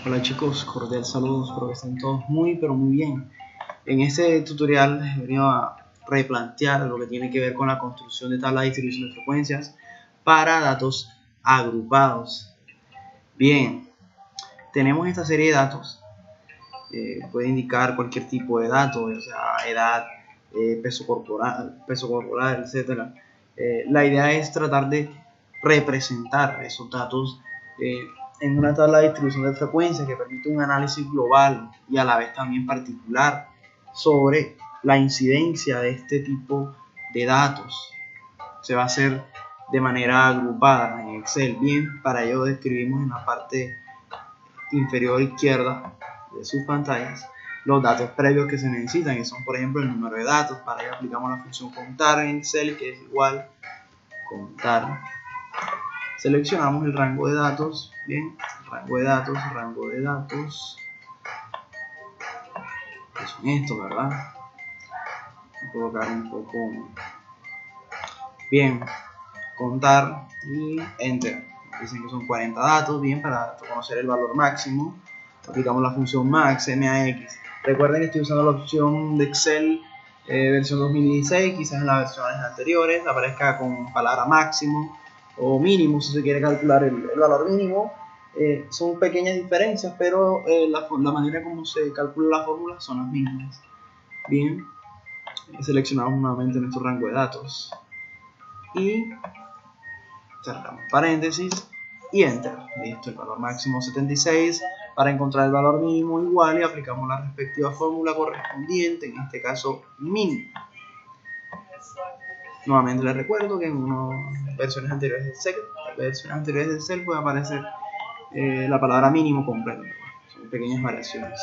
Hola chicos, cordial saludos, espero que estén todos muy pero muy bien. En este tutorial he venido a replantear lo que tiene que ver con la construcción de tablas de distribución de frecuencias para datos agrupados. Bien, tenemos esta serie de datos, puede indicar cualquier tipo de dato, o sea, edad, peso corporal, etc. La idea es tratar de representar esos datos en una tabla de distribución de frecuencias que permite un análisis global y a la vez también particular sobre la incidencia de este tipo de datos. Se va a hacer de manera agrupada en Excel. Bien, para ello describimos en la parte inferior izquierda de sus pantallas los datos previos que se necesitan, que son por ejemplo el número de datos. Para ello aplicamos la función contar en Excel, que es igual contar. Seleccionamos el rango de datos. Bien, rango de datos, que son estos, ¿verdad? Voy a colocar un poco. Bien, contar y enter. Dicen que son 40 datos. Bien, para conocer el valor máximo aplicamos la función max, max. Recuerden que estoy usando la opción de Excel versión 2016, quizás en las versiones anteriores aparezca con palabra máximo o mínimo si se quiere calcular el valor mínimo. Son pequeñas diferencias, pero la manera como se calcula la fórmula son las mismas. Bien, seleccionamos nuevamente nuestro rango de datos y cerramos paréntesis y enter. Listo, el valor máximo 76. Para encontrar el valor mínimo igual y aplicamos la respectiva fórmula correspondiente, en este caso mínimo. Nuevamente les recuerdo que en unas versiones anteriores de Excel puede aparecer la palabra mínimo completa. Son pequeñas variaciones.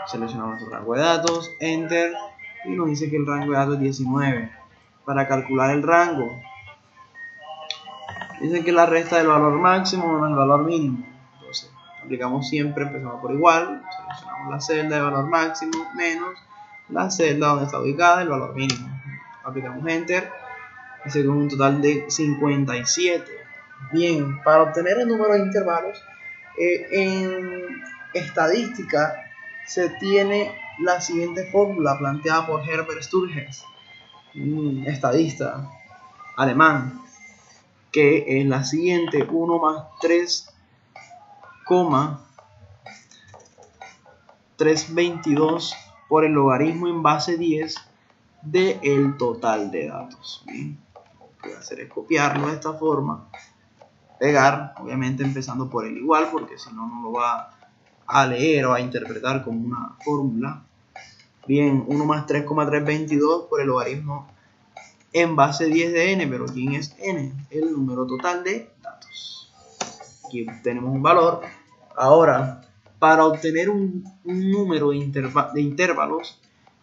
Seleccionamos nuestro rango de datos, enter, y nos dice que el rango de datos es 19. Para calcular el rango, dicen que la resta del valor máximo menos el valor mínimo. Entonces, aplicamos siempre, empezamos por igual, seleccionamos la celda de valor máximo menos la celda donde está ubicada el valor mínimo. Aplicamos enter y se un total de 57. Bien, para obtener el número de intervalos, en estadística se tiene la siguiente fórmula planteada por Herbert Sturges, un estadista alemán, que es la siguiente: 1 más 3,322 por el logaritmo en base 10 del total de datos. Bien, lo que voy a hacer es copiarlo de esta forma, pegar, obviamente empezando por el igual, porque si no, no lo va a leer o a interpretar como una fórmula. Bien, 1 más 3,322 por el logaritmo en base 10 de n, pero ¿quién es n? El número total de datos. Aquí tenemos un valor. Ahora, para obtener un número de intervalos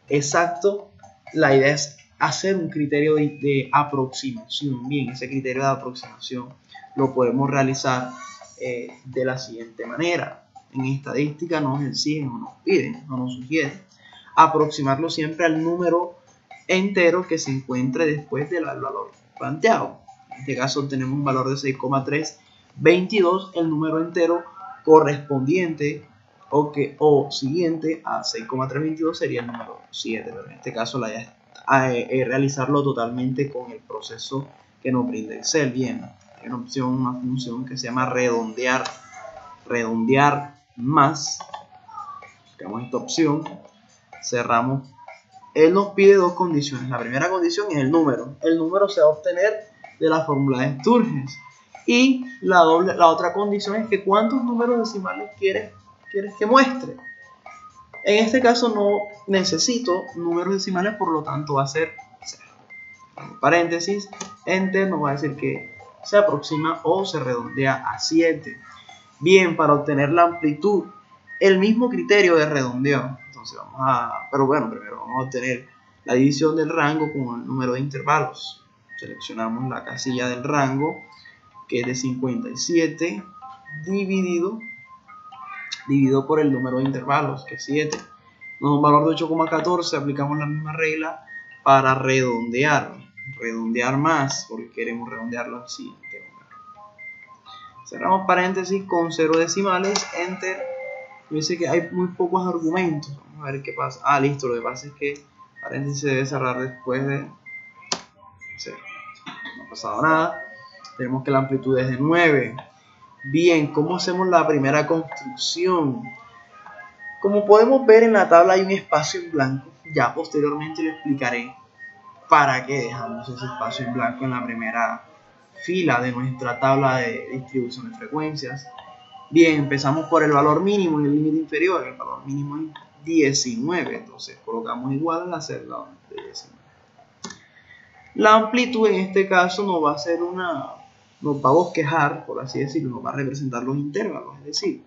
exacto, la idea es hacer un criterio de aproximación. Bien, ese criterio de aproximación lo podemos realizar de la siguiente manera. En estadística nos exigen o nos piden o nos sugieren aproximarlo siempre al número entero que se encuentre después del valor planteado. En este caso tenemos un valor de 6,322, el número entero correspondiente o siguiente a 6,322 sería el número 7, pero en este caso la idea es realizarlo totalmente con el proceso que nos brinda Excel. Bien, hay una función que se llama redondear más. Buscamos esta opción, cerramos. Él nos pide dos condiciones. La primera condición es el número. El número se va a obtener de la fórmula de Sturges. Y la otra condición es que cuántos números decimales quieres que muestre. En este caso no necesito números decimales, por lo tanto va a ser 0. Paréntesis, enter, nos va a decir que se aproxima o se redondea a 7. Bien, para obtener la amplitud, el mismo criterio de redondeo. Entonces primero vamos a obtener la división del rango con el número de intervalos. Seleccionamos la casilla del rango, que es de 57, dividido por el número de intervalos, que es 7. Nos da un valor de 8,14. Aplicamos la misma regla para redondear más, porque queremos redondearlo al siguiente número. Cerramos paréntesis con 0 decimales, enter. Dice que hay muy pocos argumentos. Vamos a ver qué pasa. Ah, listo, lo que pasa es que paréntesis se debe cerrar después de 0. No ha pasado nada. Tenemos que la amplitud es de 9. Bien, ¿cómo hacemos la primera construcción? Como podemos ver en la tabla hay un espacio en blanco. Ya posteriormente le explicaré para qué dejamos ese espacio en blanco en la primera fila de nuestra tabla de distribución de frecuencias. Bien, empezamos por el valor mínimo y el límite inferior. El valor mínimo es 19, entonces colocamos igual a la celda de 19. La amplitud en este caso nos va a hacer nos va a bosquejar, por así decirlo, nos va a representar los intervalos, es decir,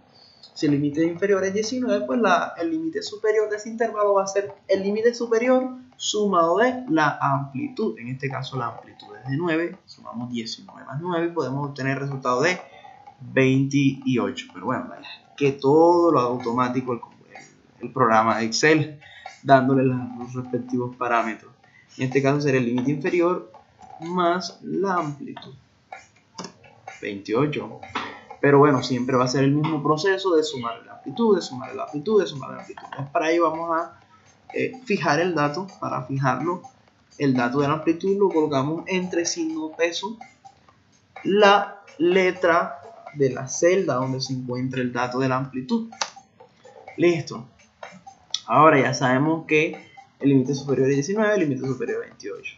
si el límite inferior es 19, pues el límite superior de ese intervalo va a ser el límite superior sumado de la amplitud. En este caso la amplitud es de 9, sumamos 19 más 9 y podemos obtener el resultado de 28. Pero bueno, que todo lo haga automático el programa de Excel, dándole los respectivos parámetros. En este caso sería el límite inferior más la amplitud. 28. Pero bueno, siempre va a ser el mismo proceso de sumar la amplitud, de sumar la amplitud, de sumar la amplitud. Entonces, para ello vamos a fijar el dato. Para fijarlo, el dato de la amplitud lo colocamos entre signo peso, la letra de la celda donde se encuentra el dato de la amplitud. Listo. Ahora ya sabemos que el límite superior es 19, el límite superior es 28.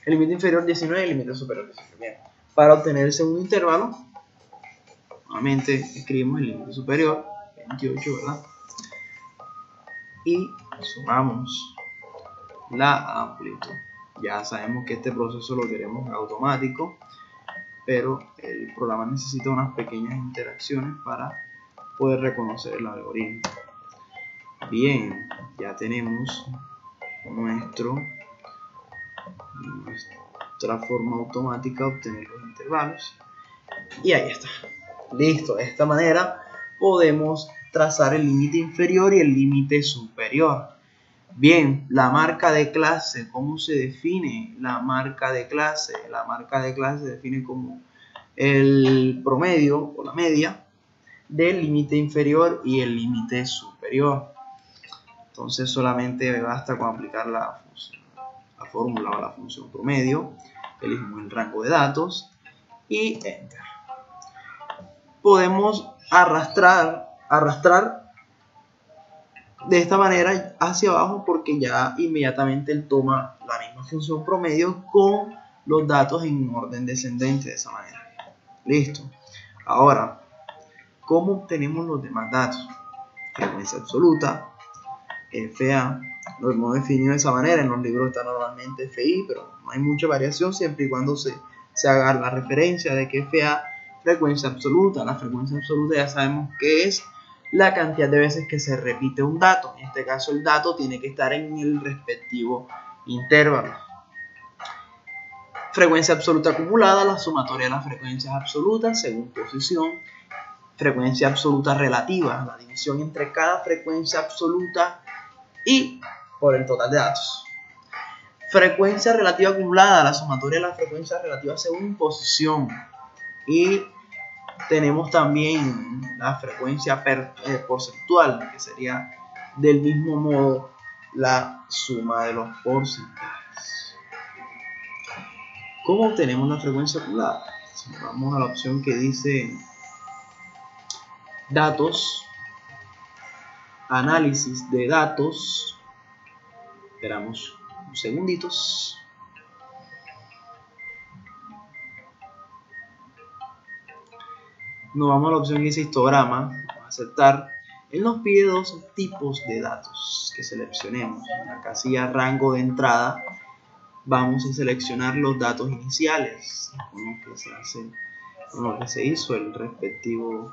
El límite inferior 19 y el límite superior 18. Bien. Para obtener el segundo intervalo, nuevamente escribimos el límite superior, 28, ¿verdad? Y sumamos la amplitud. Ya sabemos que este proceso lo queremos automático, pero el programa necesita unas pequeñas interacciones para poder reconocer el algoritmo. Bien, ya tenemos nuestra forma automática de obtener los intervalos. Y ahí está. Listo, de esta manera podemos trazar el límite inferior y el límite superior. Bien, la marca de clase, ¿cómo se define la marca de clase? La marca de clase se define como el promedio o la media del límite inferior y el límite superior. Entonces solamente basta con aplicar la fórmula o la función promedio, elegimos el rango de datos y enter. Podemos arrastrar de esta manera hacia abajo porque ya inmediatamente él toma la misma función promedio con los datos en orden descendente de esa manera. Listo. Ahora, ¿cómo obtenemos los demás datos? Frecuencia absoluta, FA, lo hemos definido de esa manera. En los libros está normalmente FI, pero no hay mucha variación siempre y cuando se haga la referencia de que FA, frecuencia absoluta. La frecuencia absoluta ya sabemos que es la cantidad de veces que se repite un dato. En este caso el dato tiene que estar en el respectivo intervalo. Frecuencia absoluta acumulada, la sumatoria de las frecuencias absolutas según posición. Frecuencia absoluta relativa, la división entre cada frecuencia absoluta y por el total de datos. Frecuencia relativa acumulada, la sumatoria de las frecuencias relativas según posición. Y tenemos también la frecuencia porcentual, que sería del mismo modo la suma de los porcentajes. ¿Cómo obtenemos la frecuencia acumulada? Vamos a la opción que dice datos, análisis de datos. Esperamos unos segunditos. Nos vamos a la opción que dice histograma. Vamos a aceptar. Él nos pide dos tipos de datos que seleccionemos. En la casilla rango de entrada vamos a seleccionar los datos iniciales con lo que se hizo el respectivo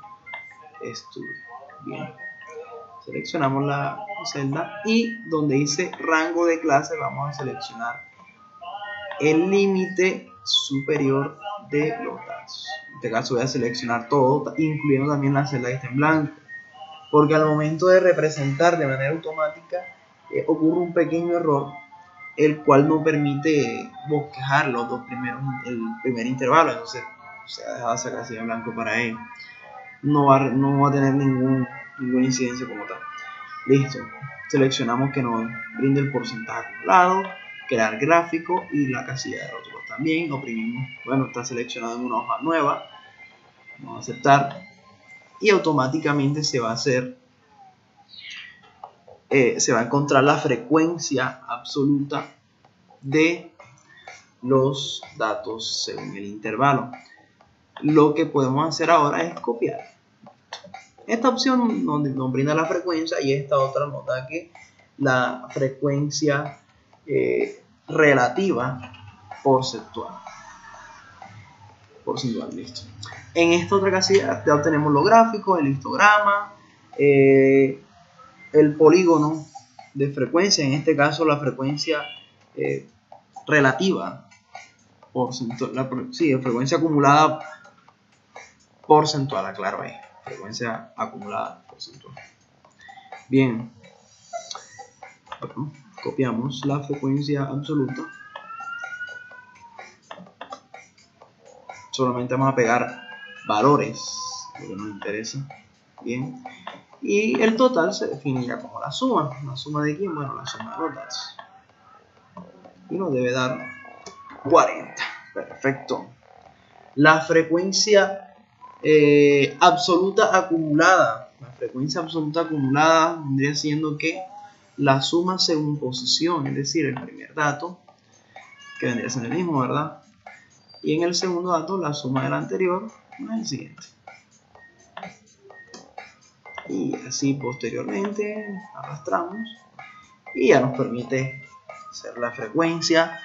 estudio. Bien. Seleccionamos la celda y donde dice rango de clase vamos a seleccionar el límite superior de los datos. En este caso voy a seleccionar todo, incluyendo también la celda que está en blanco, porque al momento de representar de manera automática ocurre un pequeño error, el cual no permite bosquejar el primer intervalo. Entonces o sea, dejada esa casilla en blanco para E, no va a tener ninguna incidencia como tal. Listo, seleccionamos que nos brinde el porcentaje acumulado, crear gráfico y la casilla de rótulos también. Oprimimos, bueno, está seleccionado en una hoja nueva, vamos a aceptar y automáticamente se va a hacer, se va a encontrar la frecuencia absoluta de los datos según el intervalo. Lo que podemos hacer ahora es copiar. Esta opción nos brinda la frecuencia y esta otra nos da que la frecuencia relativa porcentual. Listo. En esta otra casilla ya obtenemos los gráficos, el histograma, el polígono de frecuencia, en este caso la frecuencia relativa porcentual, sí, frecuencia acumulada porcentual, aclaro ahí, frecuencia acumulada porcentual. Bien, copiamos la frecuencia absoluta, solamente vamos a pegar valores, lo que nos interesa. Bien, y el total se definiría como la suma de quién, bueno, la suma de los datos, y nos debe dar 40. Perfecto. La frecuencia absoluta acumulada, vendría siendo que la suma según posición, es decir, el primer dato, que vendría siendo el mismo, ¿verdad? Y en el segundo dato, la suma del anterior más el siguiente. Y así posteriormente arrastramos y ya nos permite hacer la frecuencia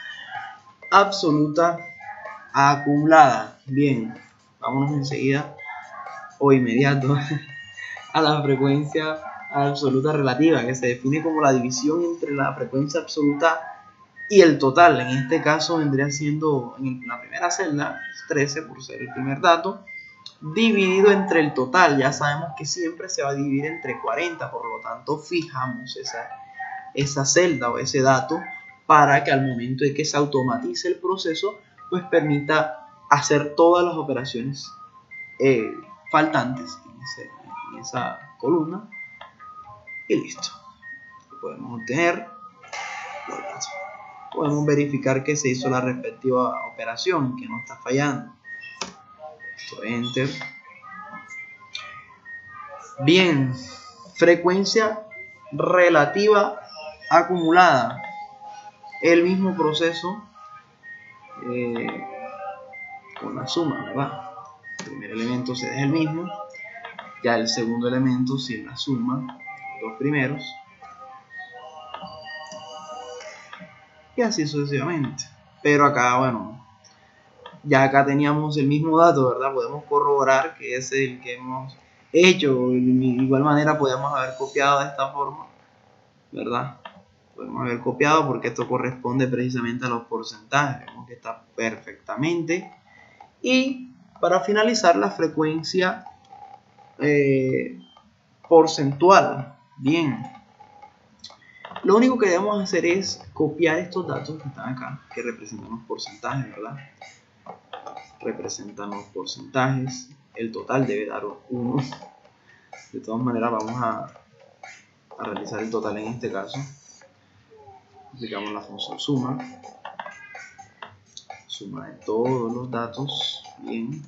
absoluta acumulada. Bien, vámonos enseguida o inmediato a la frecuencia absoluta relativa, que se define como la división entre la frecuencia absoluta y el total. En este caso vendría siendo en la primera celda 13 por ser el primer dato, dividido entre el total. Ya sabemos que siempre se va a dividir entre 40, por lo tanto fijamos esa celda o ese dato para que al momento de que se automatice el proceso, pues permita hacer todas las operaciones faltantes en esa columna y listo. Podemos obtener los datos. Podemos verificar que se hizo la respectiva operación, que no está fallando. Esto, enter. Bien, frecuencia relativa acumulada. El mismo proceso con la suma, ¿verdad? El primer elemento se deja el mismo, ya el segundo elemento si es la suma, los dos primeros, y así sucesivamente. Pero acá, bueno, ya acá teníamos el mismo dato, ¿verdad? Podemos corroborar que ese es el que hemos hecho. De igual manera podemos haber copiado de esta forma, ¿verdad? Podemos haber copiado porque esto corresponde precisamente a los porcentajes. Vemos que está perfectamente. Y para finalizar, la frecuencia porcentual. Bien. Lo único que debemos hacer es copiar estos datos que están acá, que representan los porcentajes, ¿verdad? Representan los porcentajes. El total debe dar 1. De todas maneras, vamos a realizar el total en este caso. Aplicamos la función suma. Suma de todos los datos. Bien.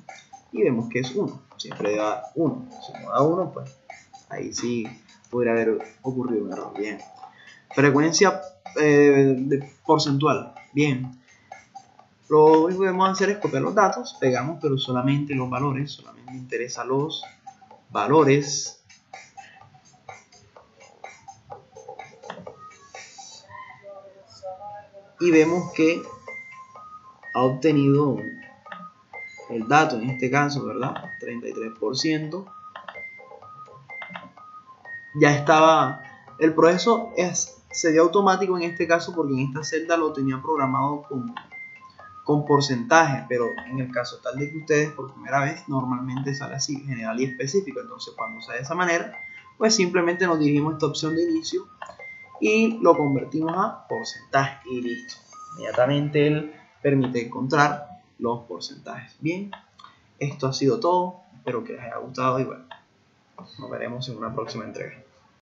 Y vemos que es 1. Siempre da 1. Si no da 1, pues ahí sí podría haber ocurrido un error. Bien. Frecuencia porcentual. Bien. Lo único que debemos hacer es copiar los datos, pegamos, pero solamente los valores. Solamente interesa los valores. Y vemos que ha obtenido el dato, en este caso, ¿verdad? 33%. Ya estaba, el proceso se dio automático en este caso porque en esta celda lo tenía programado con porcentaje, pero en el caso tal de que ustedes por primera vez, normalmente sale así, general y específico. Entonces cuando sale de esa manera, pues simplemente nos dirigimos a esta opción de inicio y lo convertimos a porcentaje y listo. Inmediatamente él permite encontrar los porcentajes. Bien, Esto ha sido todo. Espero que les haya gustado y bueno, nos veremos en una próxima entrega.